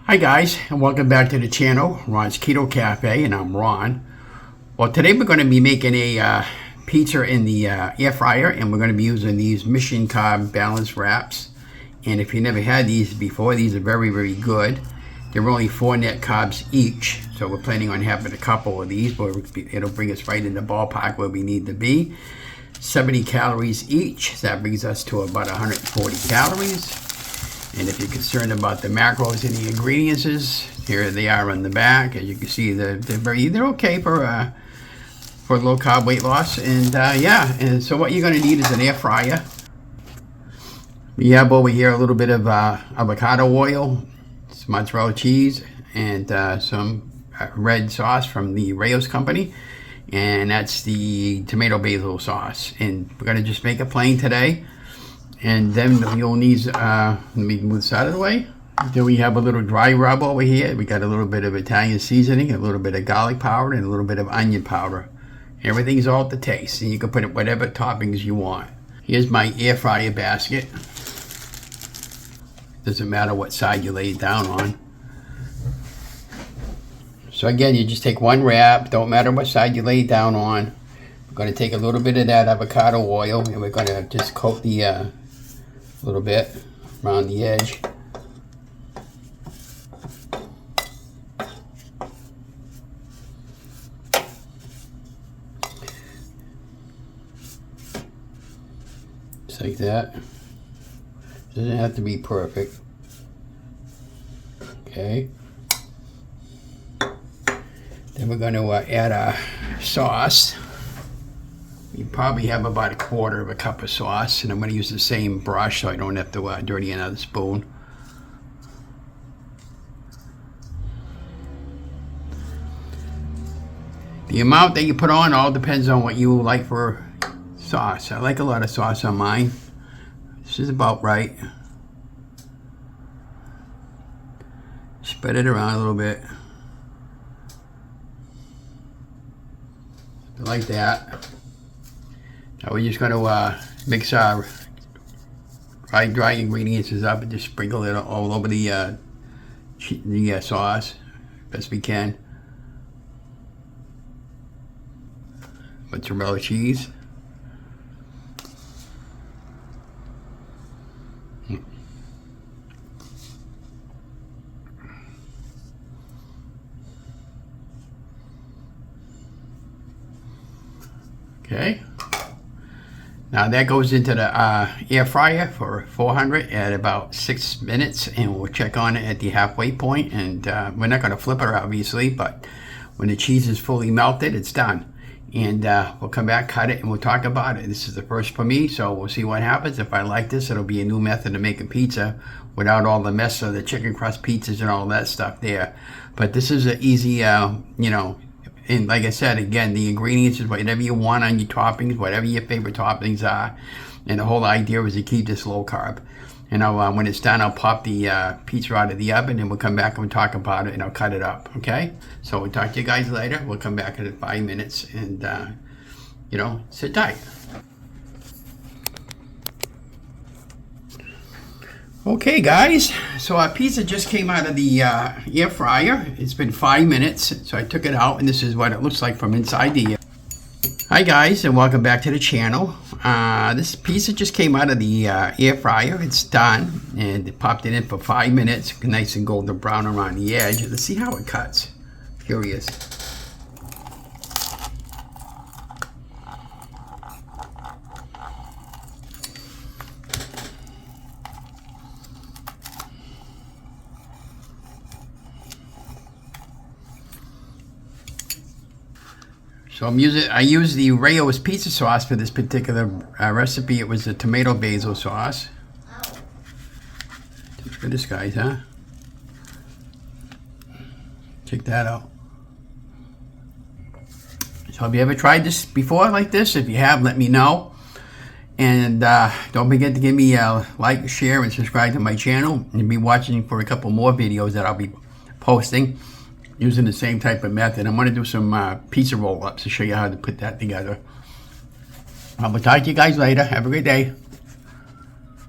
Hi guys, and welcome back to the channel, Ron's Keto Cafe, and I'm Ron. Well, today we're going to be making a pizza in the air fryer, and we're going to be using these Mission Carb Balance Wraps. And if you never had these before, these are very, very good. They're only 4 net carbs each, so we're planning on having a couple of these, but it'll bring us right in the ballpark where we need to be. 70 calories each, so that brings us to about 140 calories. And if you're concerned about the macros and the ingredients, here they are on the back. As you can see, they're okay for low carb weight loss. And and so what you're going to need is an air fryer. We have over here a little bit of avocado oil, some mozzarella cheese, and some red sauce from the Rayo's company. And that's the tomato basil sauce. And we're going to just make it plain today. And then you'll need, let me move this out of the way. Then we have a little dry rub over here. We got a little bit of Italian seasoning, a little bit of garlic powder, and a little bit of onion powder. Everything's all to taste, and you can put it whatever toppings you want. Here's my air fryer basket. Doesn't matter what side you lay it down on. So again, you just take one wrap, don't matter what side you lay it down on. We're going to take a little bit of that avocado oil, and we're going to just coat the little bit around the edge. Just like that. Doesn't have to be perfect. Okay. Then we're going to add our sauce. You probably have about 1/4 cup of sauce, and I'm going to use the same brush so I don't have to dirty another spoon. The amount that you put on all depends on what you like for sauce. I like a lot of sauce on mine. This is about right. Spread it around a little bit. Like that. Now we're just going to mix our dry ingredients up and just sprinkle it all over the sauce best we can. Mozzarella cheese. Okay. Now that goes into the air fryer for 400 at about 6 minutes, and we'll check on it at the halfway point. And we're not going to flip it, obviously, but when the cheese is fully melted, it's done. And we'll come back, cut it, and we'll talk about it. This is the first for me, so we'll see what happens. If I like this, it'll be a new method of making pizza without all the mess of the chicken crust pizzas and all that stuff there. But this is an easy, and like I said, again, the ingredients is whatever you want on your toppings, whatever your favorite toppings are. And the whole idea is to keep this low carb. And when it's done, I'll pop the pizza out of the oven, and we'll come back and we'll talk about it, and I'll cut it up, okay? So we'll talk to you guys later. We'll come back in 5 minutes, and, sit tight. Okay, guys, so our pizza just came out of the air fryer. It's been 5 minutes, so I took it out, and this is what it looks like from inside the Hi guys, and welcome back to the channel. This pizza just came out of the air fryer. It's done, and it popped it in for 5 minutes, nice and golden brown around the edge. Let's see how it cuts. Curious. So I use the Rayo's pizza sauce for this particular recipe. It was the tomato basil sauce. Just for this, guys, huh? Check that out. So have you ever tried this before like this? If you have, let me know. And don't forget to give me a like, share, and subscribe to my channel. And be watching for a couple more videos that I'll be posting using the same type of method. I'm going to do some pizza roll-ups to show you how to put that together. I will talk to you guys later. Have a great day.